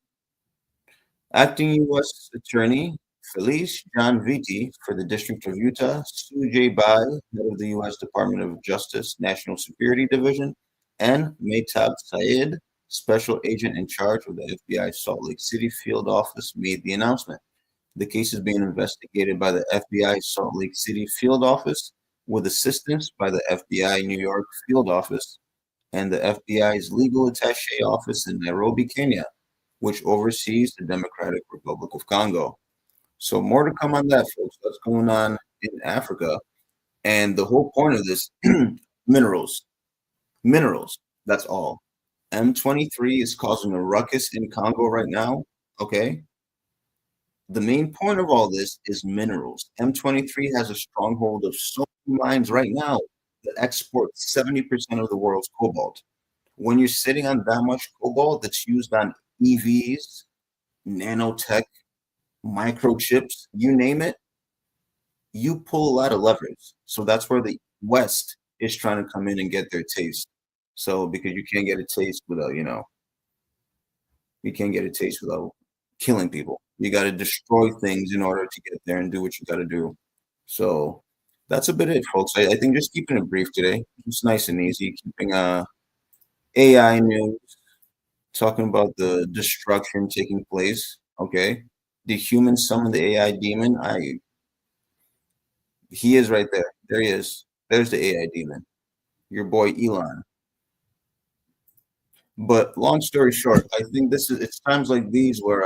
Acting U.S. Attorney Felice John Vitti for the District of Utah, Sujay Bai, head of the U.S. Department of Justice National Security Division, and Mehtab Syed, special agent in charge of the FBI Salt Lake City field office, made the announcement. The case is being investigated by the FBI Salt Lake City field office with assistance by the FBI New York field office and the FBI's legal attaché office in Nairobi, Kenya, which oversees the Democratic Republic of Congo. So more to come on that, folks. What's going on in Africa? And the whole point of this, minerals, minerals. That's all. M23 is causing a ruckus in Congo right now. Okay. The main point of all this is minerals. M23 has a stronghold of so many mines right now that export 70% of the world's cobalt. When you're sitting on that much cobalt that's used on EVs, nanotech, microchips, you name it, you pull a lot of levers. So that's where the West is trying to come in and get their taste. So because you can't get a taste without, you can't get a taste without killing people. You got to destroy things in order to get there and do what you got to do. So that's a bit it, folks. I think just keeping it brief today. It's nice and easy. Keeping AI news, talking about the destruction taking place. Okay, the humans summon the AI demon. He is right there. There he is. There's the AI demon. Your boy Elon. But long story short, I think it's times like these where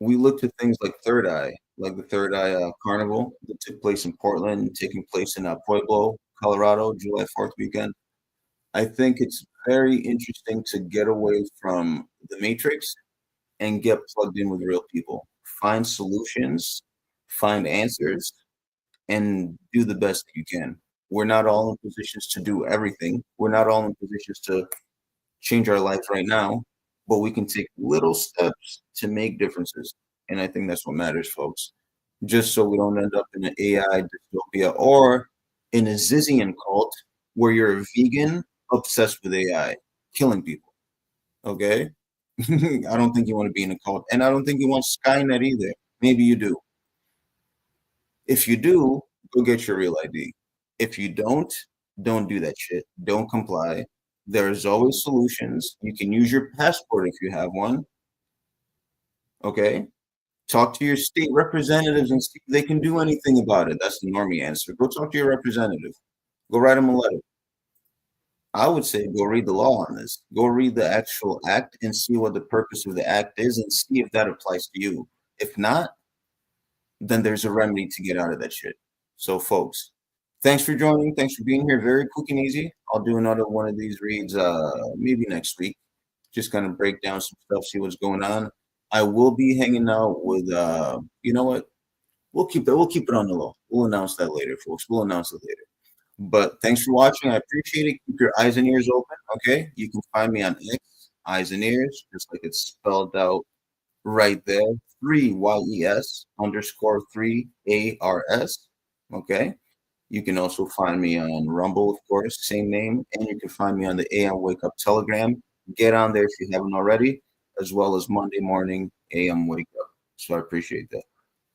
we look to things like Third Eye, like the Third Eye Carnival that took place in Portland, taking place in Pueblo, Colorado, July 4th weekend. I think it's very interesting to get away from the matrix and get plugged in with real people. Find solutions, find answers, and do the best that you can. We're not all in positions to do everything. We're not all in positions to change our lives right now, but we can take little steps to make differences. And I think that's what matters, folks. Just so we don't end up in an AI dystopia or in a Zizian cult where you're a vegan obsessed with AI, killing people. Okay? I don't think you want to be in a cult. And I don't think you want Skynet either. Maybe you do. If you do, go get your real ID. If you don't do that shit. Don't comply. There's always solutions. You can use your passport if you have one. Okay? Talk to your state representatives and see if they can do anything about it. That's the normie answer. Go talk to your representative. Go write them a letter. I would say go read the law on this. Go read the actual act and see what the purpose of the act is and see if that applies to you. If not, then there's a remedy to get out of that shit. So, folks, thanks for joining. Thanks for being here. Very quick and easy. I'll do another one of these reads maybe next week. Just kind of break down some stuff, see what's going on. I will be hanging out with you know what? We'll keep it on the low. We'll announce that later, folks. We'll announce it later. But thanks for watching. I appreciate it. Keep your eyes and ears open. Okay. You can find me on X, eyes and ears, just like it's spelled out right there. 3YES_3ARS. Okay. You can also find me on Rumble, of course, same name. And you can find me on the AM Wake Up Telegram. Get on there if you haven't already, as well as Monday morning AM Wake Up. So I appreciate that.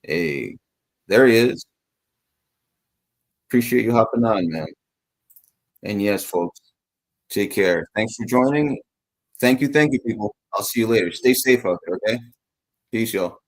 Hey, there he is. Appreciate you hopping on, man. And yes, folks, take care. Thanks for joining. Thank you, people. I'll see you later. Stay safe out there, okay? Peace, y'all.